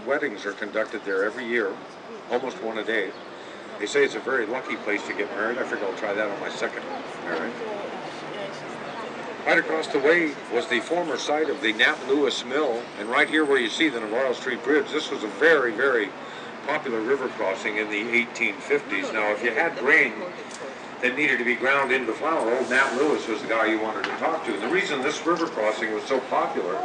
Weddings are conducted there every year, almost one a day. They say it's a very lucky place to get married. I figure I'll try that on my second marriage. Right across the way was the former site of the Nat Lewis Mill, and right here where you see the Navarro Street Bridge, this was a very, very popular river crossing in the 1850s. Now, if you had grain that needed to be ground into flour, old Nat Lewis was the guy you wanted to talk to. And the reason this river crossing was so popular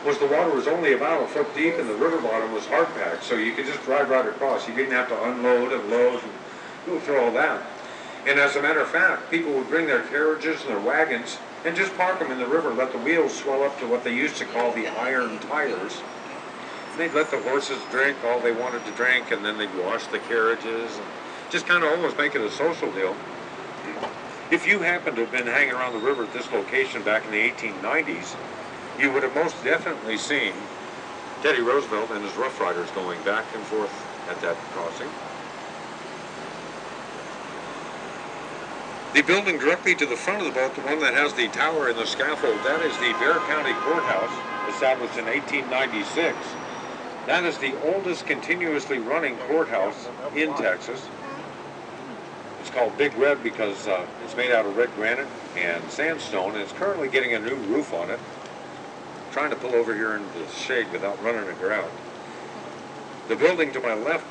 was the water was only about a foot deep and the river bottom was hard packed, so you could just drive right across. You didn't have to unload and load and go through all that. And as a matter of fact, people would bring their carriages and their wagons and just park them in the river, let the wheels swell up to what they used to call the iron tires. And they'd let the horses drink all they wanted to drink, and then they'd wash the carriages and just kind of almost make it a social deal. If you happened to have been hanging around the river at this location back in the 1890s, you would have most definitely seen Teddy Roosevelt and his Rough Riders going back and forth at that crossing. The building directly to the front of the boat, the one that has the tower and the scaffold, that is the Bexar County Courthouse, established in 1896. That is the oldest continuously running courthouse in Texas. It's called Big Red because it's made out of red granite and sandstone, and it's currently getting a new roof on it. Trying to pull over here into the shade without running aground. The building to my left,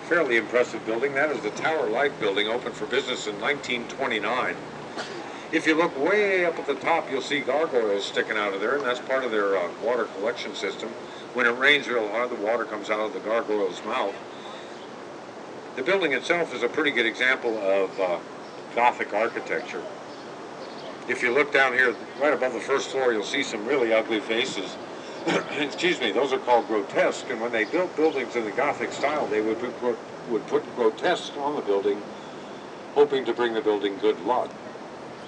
fairly impressive building, that is the Tower Light building, opened for business in 1929. If you look way up at the top, you'll see gargoyles sticking out of there, and that's part of their water collection system. When it rains real hard, the water comes out of the gargoyle's mouth. The building itself is a pretty good example of Gothic architecture. If you look down here, right above the first floor, you'll see some really ugly faces. Excuse me, those are called grotesque, and when they built buildings in the Gothic style, they would put grotesque on the building, hoping to bring the building good luck.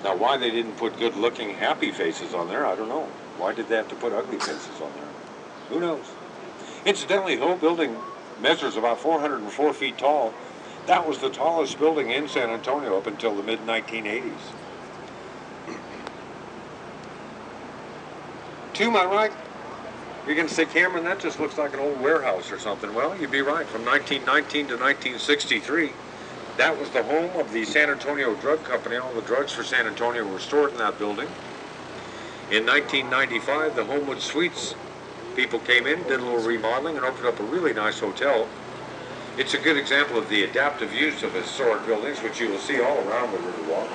Now, why they didn't put good-looking, happy faces on there, I don't know. Why did they have to put ugly faces on there? Who knows? Incidentally, the whole building measures about 404 feet tall. That was the tallest building in San Antonio up until the mid-1980s. To my right, you're going to say, Cameron, that just looks like an old warehouse or something. Well, you'd be right. From 1919 to 1963, that was the home of the San Antonio Drug Company. All the drugs for San Antonio were stored in that building. In 1995, the Homewood Suites people came in, did a little remodeling, and opened up a really nice hotel. It's a good example of the adaptive use of historic buildings, which you will see all around the Riverwalk.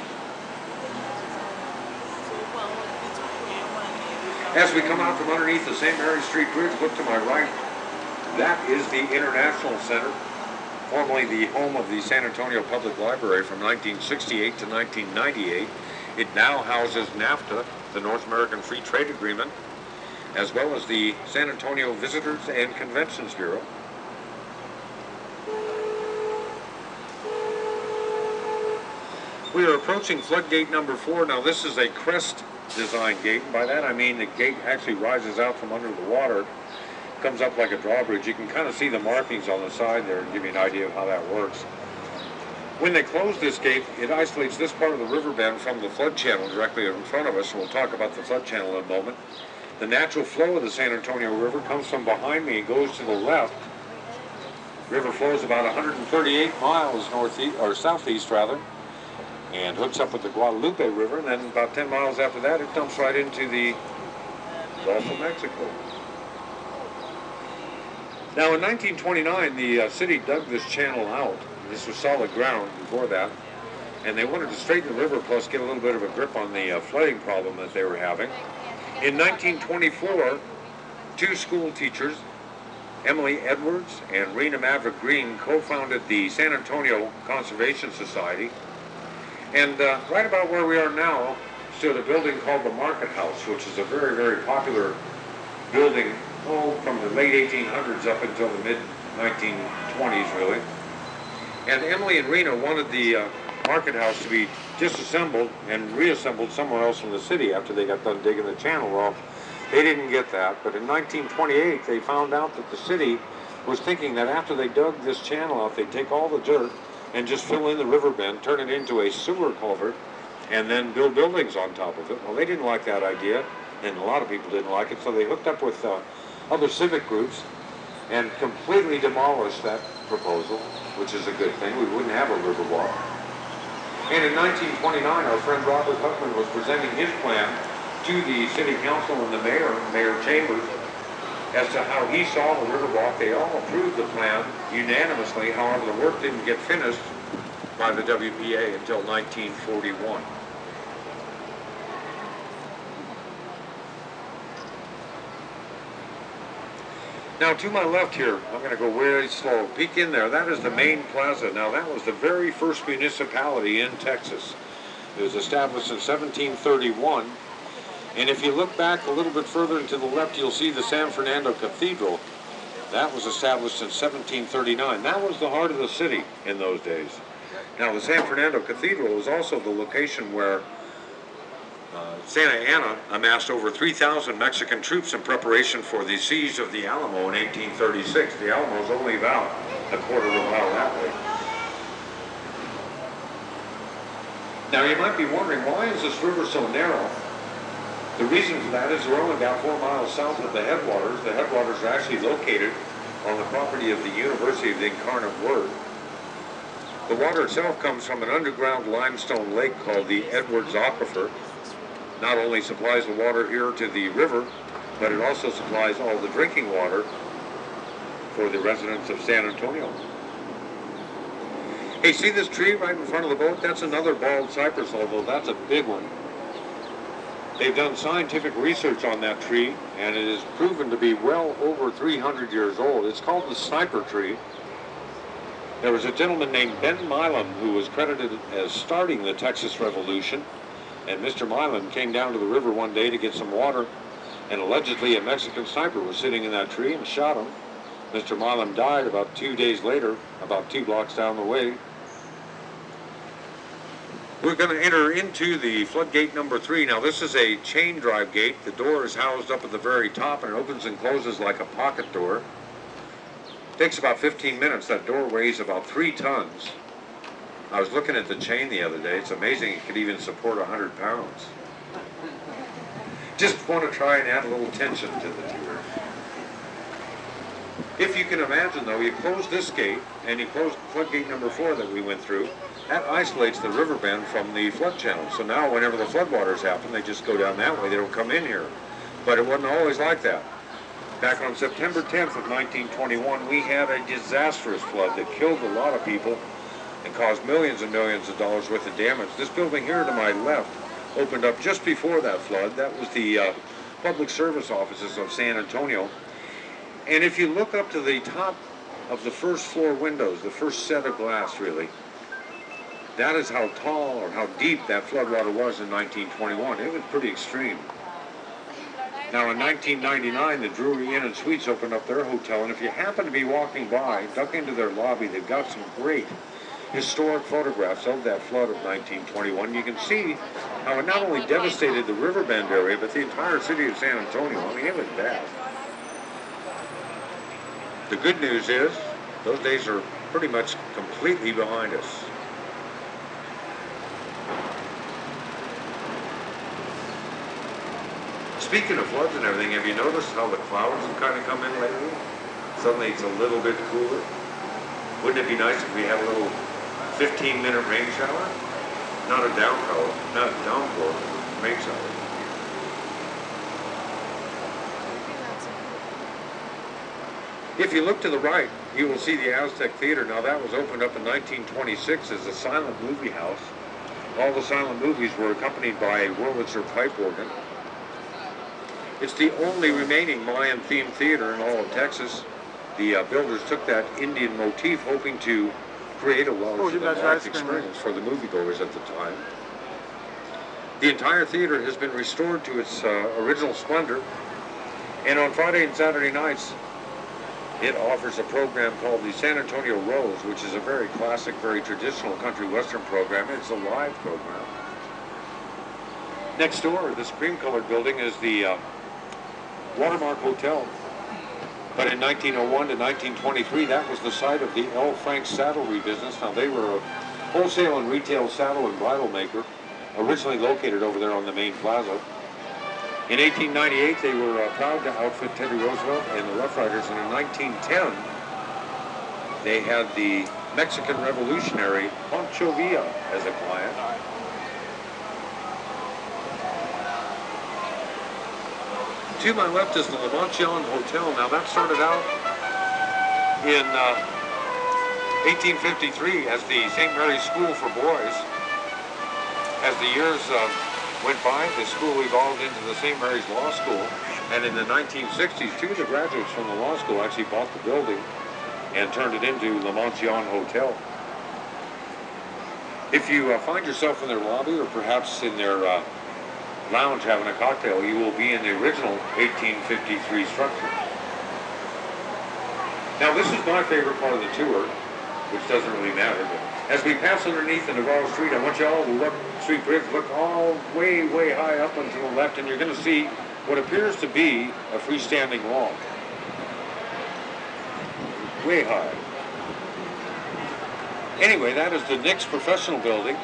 As we come out from underneath the St. Mary Street Bridge, look to my right. That is the International Center, formerly the home of the San Antonio Public Library from 1968 to 1998. It now houses NAFTA, the North American Free Trade Agreement, as well as the San Antonio Visitors and Conventions Bureau. We are approaching floodgate number 4. Now, this is a crest design gate, and by that I mean the gate actually rises out from under the water, comes up like a drawbridge. You can kind of see the markings on the side there and give you an idea of how that works. When they close this gate, it isolates this part of the river bend from the flood channel directly in front of us, and we'll talk about the flood channel in a moment. The natural flow of the San Antonio River comes from behind me and goes to the left. The river flows about 138 miles northeast, or southeast rather, and hooks up with the Guadalupe River, and then about 10 miles after that, it dumps right into the Gulf of Mexico. Now, in 1929, the city dug this channel out. This was solid ground before that, and they wanted to straighten the river, plus get a little bit of a grip on the flooding problem that they were having. In 1924, two school teachers, Emily Edwards and Rena Maverick Green, co-founded the San Antonio Conservation Society. And right about where we are now stood a building called the Market House, which is a very, very popular building, from the late 1800s up until the mid-1920s, really. And Emily and Rena wanted the Market House to be disassembled and reassembled somewhere else in the city after they got done digging the channel. Well, they didn't get that, but in 1928 they found out that the city was thinking that after they dug this channel out, they'd take all the dirt and just fill in the river bend, turn it into a sewer culvert, and then build buildings on top of it. Well, they didn't like that idea, and a lot of people didn't like it, so they hooked up with other civic groups and completely demolished that proposal, which is a good thing. We wouldn't have a Riverwalk. And in 1929, our friend Robert Huckman was presenting his plan to the city council and the mayor, Mayor Chambers, as to how he saw the Riverwalk. They all approved the plan unanimously. However, the work didn't get finished by the WPA until 1941. Now, to my left here, I'm going to go very slow. Peek in there. That is the main plaza. Now, that was the very first municipality in Texas. It was established in 1731. And if you look back a little bit further and to the left, you'll see the San Fernando Cathedral. That was established in 1739. That was the heart of the city in those days. Now, the San Fernando Cathedral is also the location where Santa Anna amassed over 3,000 Mexican troops in preparation for the siege of the Alamo in 1836. The Alamo is only about a quarter of a mile that way. Now, you might be wondering, why is this river so narrow? The reason for that is we're only about 4 miles south of the headwaters. The headwaters are actually located on the property of the University of the Incarnate Word. The water itself comes from an underground limestone lake called the Edwards Aquifer. Not only supplies the water here to the river, but it also supplies all the drinking water for the residents of San Antonio. Hey, see this tree right in front of the boat? That's another bald cypress, although that's a big one. They've done scientific research on that tree, and it is proven to be well over 300 years old. It's called the sniper tree. There was a gentleman named Ben Milam who was credited as starting the Texas Revolution. And Mr. Milam came down to the river one day to get some water, and allegedly a Mexican sniper was sitting in that tree and shot him. Mr. Milam died about 2 days later, about 2 blocks down the way. We're going to enter into the floodgate number 3. Now, this is a chain drive gate. The door is housed up at the very top, and it opens and closes like a pocket door. It takes about 15 minutes. That door weighs about 3 tons. I was looking at the chain the other day. It's amazing it could even support 100 pounds. Just want to try and add a little tension to the tour. If you can imagine, though, you close this gate and you close floodgate number 4 that we went through, that isolates the river bend from the flood channel. So now whenever the floodwaters happen, they just go down that way. They don't come in here. But it wasn't always like that. Back on September 10th of 1921, we had a disastrous flood that killed a lot of people and caused millions and millions of dollars worth of damage. This building here to my left opened up just before that flood. That was the public service offices of San Antonio. And if you look up to the top of the first floor windows, the first set of glass really, that is how tall or how deep that floodwater was in 1921. It was pretty extreme. Now in 1999, the Drury Inn and Suites opened up their hotel, and if you happen to be walking by, duck into their lobby. They've got some great historic photographs of that flood of 1921. You can see how it not only devastated the Riverbend area, but the entire city of San Antonio. I mean, it was bad. The good news is, those days are pretty much completely behind us. Speaking of floods and everything, have you noticed how the clouds have kind of come in lately? Suddenly it's a little bit cooler. Wouldn't it be nice if we had a little 15-minute rain shower? Not a downpour, not a downpour, rain shower. If you look to the right, you will see the Aztec Theater. Now that was opened up in 1926 as a silent movie house. All the silent movies were accompanied by a Wurlitzer pipe organ. It's the only remaining Mayan-themed theater in all of Texas. The builders took that Indian motif, hoping to create a larger-than-life experience for the moviegoers at the time. The entire theater has been restored to its original splendor, and on Friday and Saturday nights, it offers a program called the San Antonio Rose, which is a very classic, very traditional country western program. It's a live program. Next door, this cream-colored building is the Watermark Hotel. But in 1901 to 1923, that was the site of the L. Frank saddlery business. Now, they were a wholesale and retail saddle and bridle maker, originally located over there on the main plaza. In 1898, they were proud to outfit Teddy Roosevelt and the Rough Riders, and in 1910, they had the Mexican revolutionary Pancho Villa as a client. To my left is the La Mansion Hotel. Now that started out in 1853 as the St. Mary's School for Boys. As the years went by, the school evolved into the St. Mary's Law School, and in the 1960s, two of the graduates from the law school actually bought the building and turned it into La Mansion Hotel. If you find yourself in their lobby or perhaps in their lounge having a cocktail, you will be in the original 1853 structure. Now this is my favorite part of the tour, which doesn't really matter, but as we pass underneath the Navarro Street, I want you all to look, Street Bridge, look all way high up and to the left, and you're going to see what appears to be a freestanding wall. Way high. Anyway, that is the Knicks Professional Building.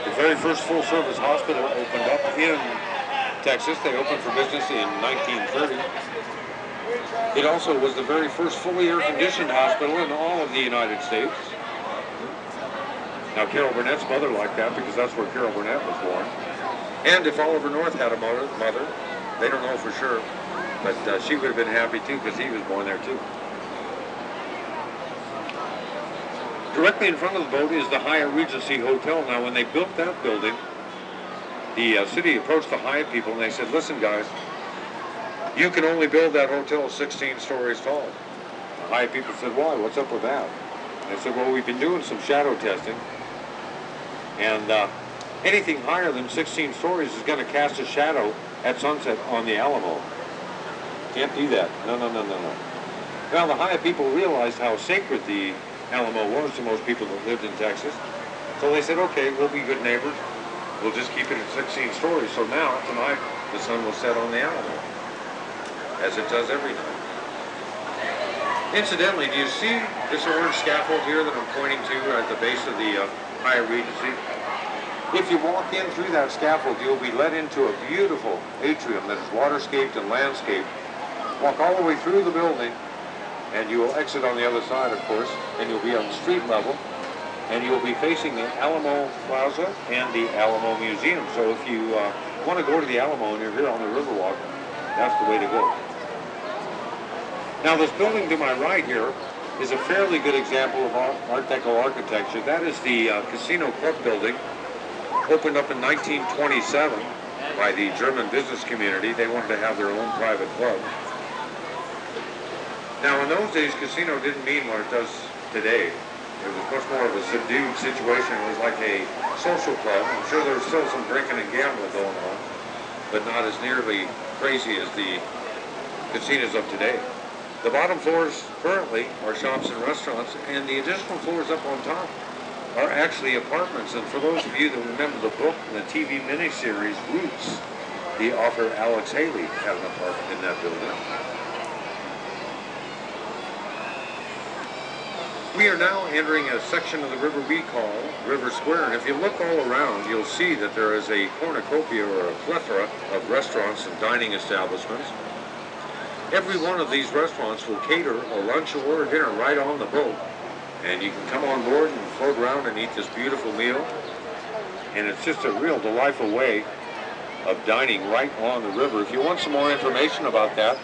The very first full-service hospital opened up in Texas. They opened for business in 1930. It also was the very first fully air-conditioned hospital in all of the United States. Now, Carol Burnett's mother liked that because that's where Carol Burnett was born. And if Oliver North had a mother, they don't know for sure, but she would have been happy too because he was born there too. Directly in front of the boat is the Hyatt Regency Hotel. Now, when they built that building, the city approached the Hyatt people and they said, listen guys, you can only build that hotel 16 stories tall. The Hyatt people said, why? What's up with that? And they said, well, we've been doing some shadow testing, and anything higher than 16 stories is going to cast a shadow at sunset on the Alamo. Can't do that. No. Well, the Hyatt people realized how sacred the Alamo was to most people that lived in Texas. So they said, okay, we'll be good neighbors. We'll just keep it at 16 stories. So now, tonight, the sun will set on the Alamo, as it does every night. Incidentally, do you see this orange scaffold here that I'm pointing to at the base of the Hyatt Regency? If you walk in through that scaffold, you'll be led into a beautiful atrium that is waterscaped and landscaped. Walk all the way through the building, and you will exit on the other side, of course, and you'll be on street level, and you'll be facing the Alamo Plaza and the Alamo Museum. So if you want to go to the Alamo and you're here on the Riverwalk, that's the way to go. Now, this building to my right here is a fairly good example of Art Deco architecture. That is the Casino Club building, opened up in 1927 by the German business community. They wanted to have their own private club. Now, in those days, casino didn't mean what it does today. It was much more of a subdued situation. It was like a social club. I'm sure there was still some drinking and gambling going on, but not as nearly crazy as the casinos of today. The bottom floors currently are shops and restaurants, and the additional floors up on top are actually apartments. And for those of you that remember the book and the TV miniseries Roots, the author Alex Haley had an apartment in that building. We are now entering a section of the river we call River Square, and if you look all around, you'll see that there is a cornucopia or a plethora of restaurants and dining establishments. Every one of these restaurants will cater a lunch or a dinner right on the boat, and you can come on board and float around and eat this beautiful meal, and it's just a real delightful way of dining right on the river. If you want some more information about that,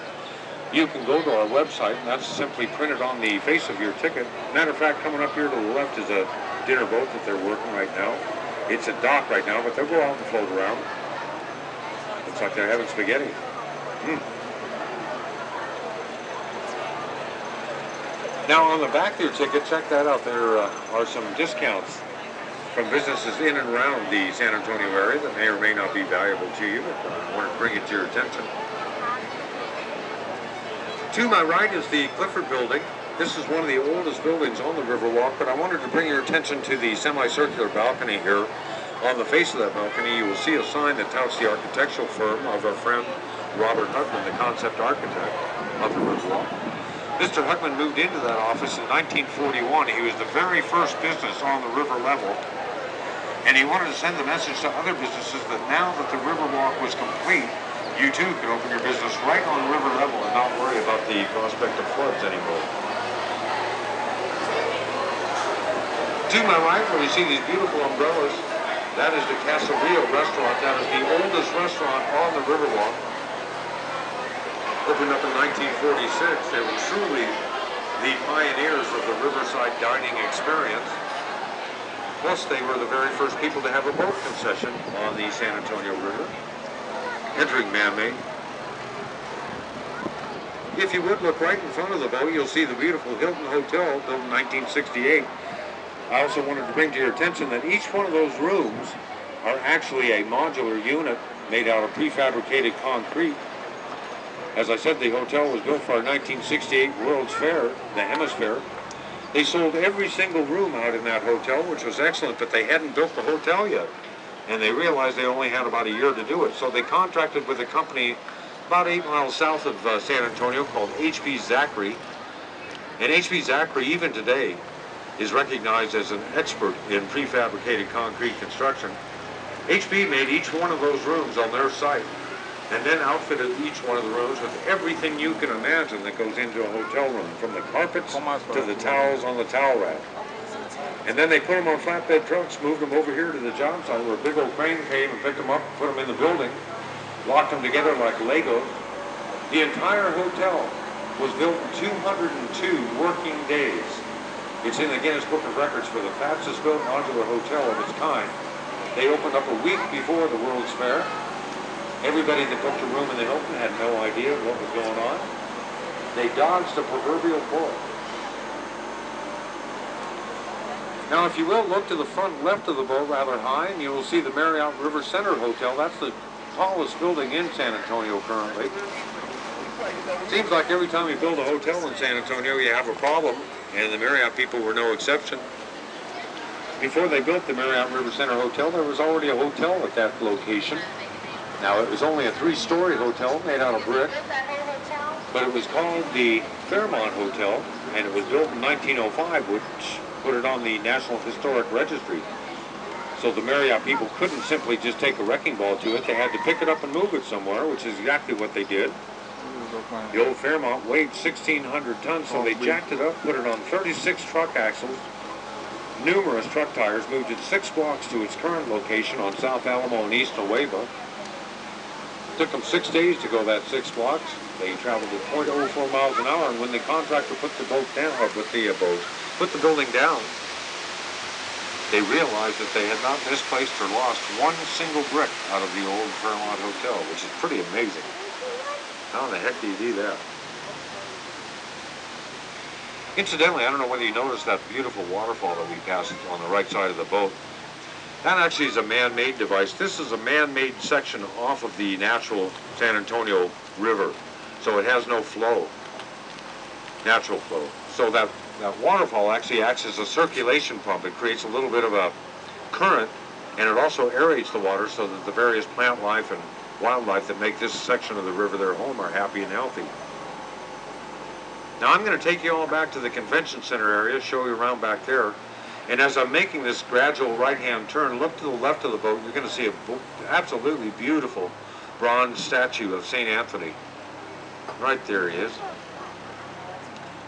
you can go to our website, and that's simply printed on the face of your ticket. Matter of fact, coming up here to the left is a dinner boat that they're working right now. It's a dock right now, but they'll go out and float around. Looks like they're having spaghetti. Now, on the back of your ticket, check that out. There are some discounts from businesses in and around the San Antonio area that may or may not be valuable to you, but I wanted to bring it to your attention. To my right is the Clifford Building. This is one of the oldest buildings on the Riverwalk, but I wanted to bring your attention to the semicircular balcony here. On the face of that balcony, you will see a sign that touts the architectural firm of our friend Robert Huckman, the concept architect of the Riverwalk. Mr. Huckman moved into that office in 1941. He was the very first business on the river level, and he wanted to send the message to other businesses that now that the Riverwalk was complete, You too can open your business right on river level and not worry about the prospect of floods anymore. To my right, where you see these beautiful umbrellas, that is the Paseo Del Rio restaurant. That is the oldest restaurant on the Riverwalk. Opened up in 1946. They were truly the pioneers of the riverside dining experience. Plus, they were the very first people to have a boat concession on the San Antonio River, entering man-made. If you would look right in front of the boat, you'll see the beautiful Hilton Hotel built in 1968. I also wanted to bring to your attention that each one of those rooms are actually a modular unit made out of prefabricated concrete. As I said, the hotel was built for our 1968 World's Fair, the Hemisphere. They sold every single room out in that hotel, which was excellent, but they hadn't built the hotel yet. And they realized they only had about a year to do it. So they contracted with a company about 8 miles south of San Antonio called H.B. Zachary. And H.B. Zachary, even today, is recognized as an expert in prefabricated concrete construction. HB made each one of those rooms on their site and then outfitted each one of the rooms with everything you can imagine that goes into a hotel room, from the carpets to the towels on the towel rack. And then they put them on flatbed trucks, moved them over here to the job site where a big old crane came and picked them up, put them in the building, locked them together like Legos. The entire hotel was built in 202 working days. It's in the Guinness Book of Records for the fastest built modular hotel of its kind. They opened up a week before the World's Fair. Everybody that booked a room in the Hilton had no idea what was going on. They dodged the proverbial bullet. Now, if you will, look to the front left of the boat rather high, and you will see the Marriott River Center Hotel. That's the tallest building in San Antonio currently. Seems like every time you build a hotel in San Antonio, you have a problem, and the Marriott people were no exception. Before they built the Marriott River Center Hotel, there was already a hotel at that location. Now, it was only a 3-story hotel made out of brick, but it was called the Fairmont Hotel, and it was built in 1905, which put it on the National Historic Registry. So the Marriott people couldn't simply just take a wrecking ball to it. They had to pick it up and move it somewhere, which is exactly what they did. The old Fairmont weighed 1,600 tons, so they jacked it up, put it on 36 truck axles, numerous truck tires, moved it 6 blocks to its current location on South Alamo and East Nueva. Took them 6 days to go that 6 blocks. They traveled at 0.04 miles an hour, and when the contractor put the boat down, or put the building down, they realized that they had not misplaced or lost one single brick out of the old Fairmont Hotel, which is pretty amazing. How in the heck do you do that? Incidentally, I don't know whether you noticed that beautiful waterfall that we passed on the right side of the boat. That actually is a man-made device. This is a man-made section off of the natural San Antonio River, so it has no flow, natural flow. So that waterfall actually acts as a circulation pump. It creates a little bit of a current, and it also aerates the water so that the various plant life and wildlife that make this section of the river their home are happy and healthy. Now I'm going to take you all back to the convention center area, show you around back there. And as I'm making this gradual right-hand turn, look to the left of the boat, you're going to see an absolutely beautiful bronze statue of St. Anthony. Right there he is.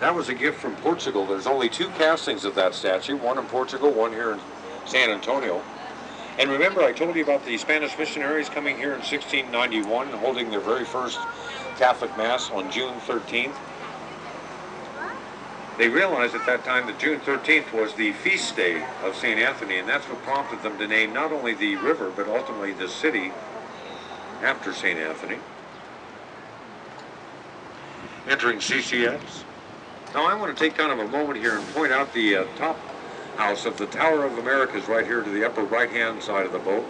That was a gift from Portugal. There's only 2 castings of that statue, one in Portugal, one here in San Antonio. And remember, I told you about the Spanish missionaries coming here in 1691, holding their very first Catholic Mass on June 13th. They realized at that time that June 13th was the feast day of St. Anthony, and that's what prompted them to name not only the river, but ultimately the city after St. Anthony. Entering CCX. Now I want to take kind of a moment here and point out the top house of the Tower of Americas right here to the upper right-hand side of the boat.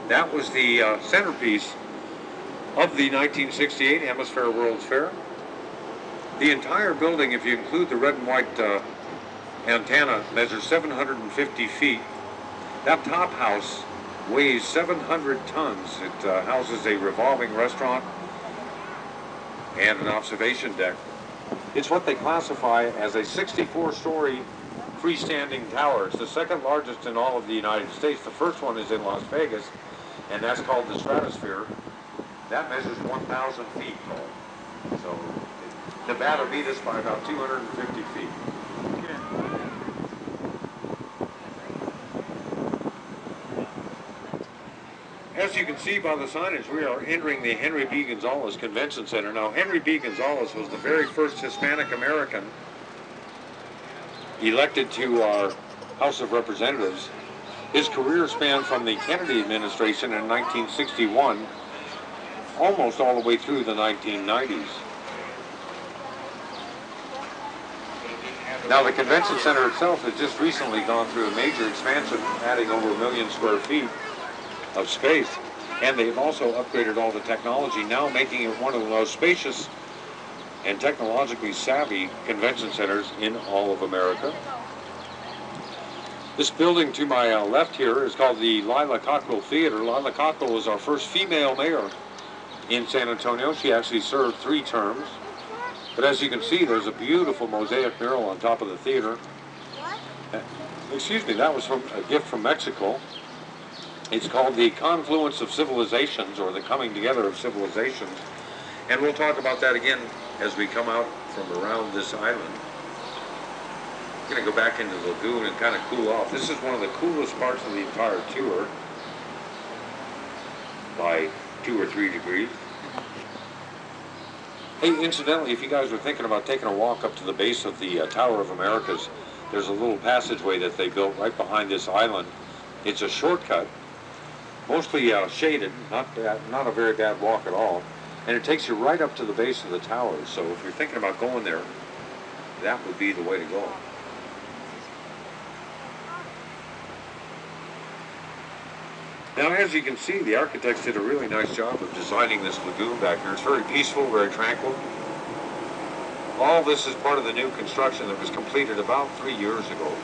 That was the centerpiece of the 1968 Hemisphere World's Fair. The entire building, if you include the red and white antenna, measures 750 feet. That top house weighs 700 tons. It houses a revolving restaurant and an observation deck. It's what they classify as a 64-story freestanding tower. It's the second largest in all of the United States. The first one is in Las Vegas, and that's called the Stratosphere. That measures 1,000 feet tall. So Nevada beat us by about 250 feet. As you can see by the signage, we are entering the Henry B. Gonzalez Convention Center. Now, Henry B. Gonzalez was the very first Hispanic American elected to our House of Representatives. His career spanned from the Kennedy administration in 1961 almost all the way through the 1990s. Now, the convention center itself has just recently gone through a major expansion, adding over 1 million square feet of space, and they've also upgraded all the technology, now making it one of the most spacious and technologically savvy convention centers in all of America. This building to my left here is called the Lila Cockrell Theater. Lila Cockrell was our first female mayor in San Antonio. She actually served 3 terms. But as you can see, there's a beautiful mosaic mural on top of the theater. Excuse me, that was from a gift from Mexico. It's called the Confluence of Civilizations, or the Coming Together of Civilizations. And we'll talk about that again as we come out from around this island. I'm going to go back into the lagoon and kind of cool off. This is one of the coolest parts of the entire tour by 2 or 3 degrees. Hey, incidentally, if you guys were thinking about taking a walk up to the base of the Tower of Americas, there's a little passageway that they built right behind this island. It's a shortcut, mostly shaded, not a very bad walk at all, and it takes you right up to the base of the tower. So if you're thinking about going there, that would be the way to go. Now, as you can see, the architects did a really nice job of designing this lagoon back here. It's very peaceful, very tranquil. All this is part of the new construction that was completed about 3 years ago.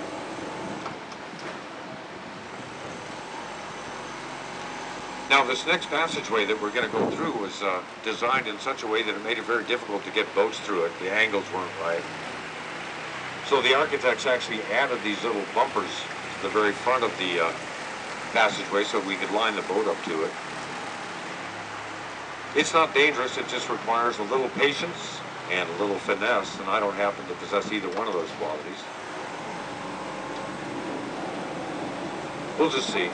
Now, this next passageway that we're going to go through was designed in such a way that it made it very difficult to get boats through it. The angles weren't right. So the architects actually added these little bumpers to the very front of the passageway so we could line the boat up to it. It's not dangerous, it just requires a little patience and a little finesse, and I don't happen to possess either one of those qualities. We'll just see.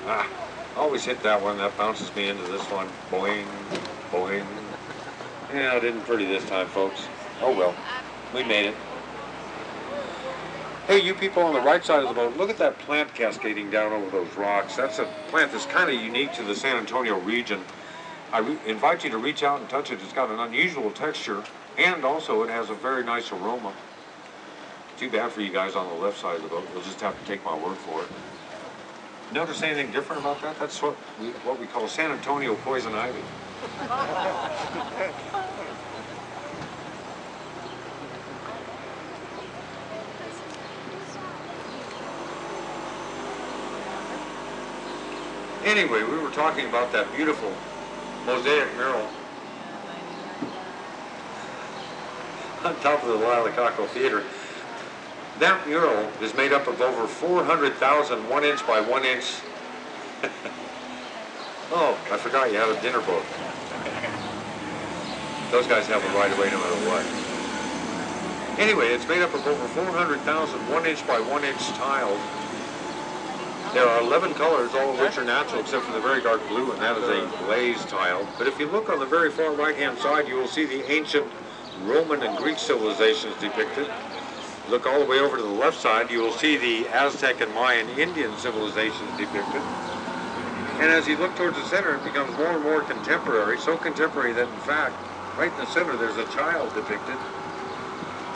I always hit that one. That bounces me into this one. Boing, boing. Yeah, it didn't pretty this time, folks. Oh well, we made it. Hey, you people on the right side of the boat, look at that plant cascading down over those rocks. That's a plant that's kind of unique to the San Antonio region. I invite you to reach out and touch it. It's got an unusual texture, and also it has a very nice aroma. Too bad for you guys on the left side of the boat. You'll just have to take my word for it. Notice anything different about that? That's what we call San Antonio poison ivy. Anyway, we were talking about that beautiful mosaic mural on top of the Lila Cockrell Theater. That mural is made up of over 400,000 1-inch by 1-inch. Oh, I forgot you had a dinner boat. Those guys have a right of way no matter what. Anyway, it's made up of over 400,000 1-inch by 1-inch tiles. There are 11 colors, all of which are natural except for the very dark blue, and that is a glazed tile. But if you look on the very far right-hand side, you will see the ancient Roman and Greek civilizations depicted. Look all the way over to the left side, you will see the Aztec and Mayan Indian civilizations depicted. And as you look towards the center, it becomes more and more contemporary, so contemporary that in fact, right in the center, there's a child depicted.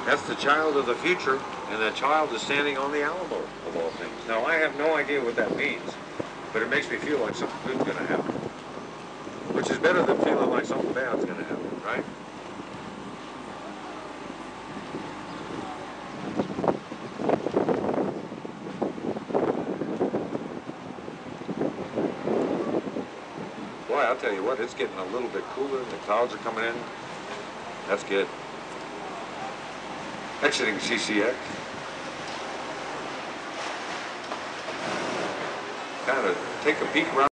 That's the child of the future, and that child is standing on the Alamo, of all things. Now, I have no idea what that means, but it makes me feel like something good's going to happen. Which is better than feeling like something bad's going to happen, right? Boy, I'll tell you what, it's getting a little bit cooler. The clouds are coming in. That's good. Exiting CCX. Kind of take a peek around.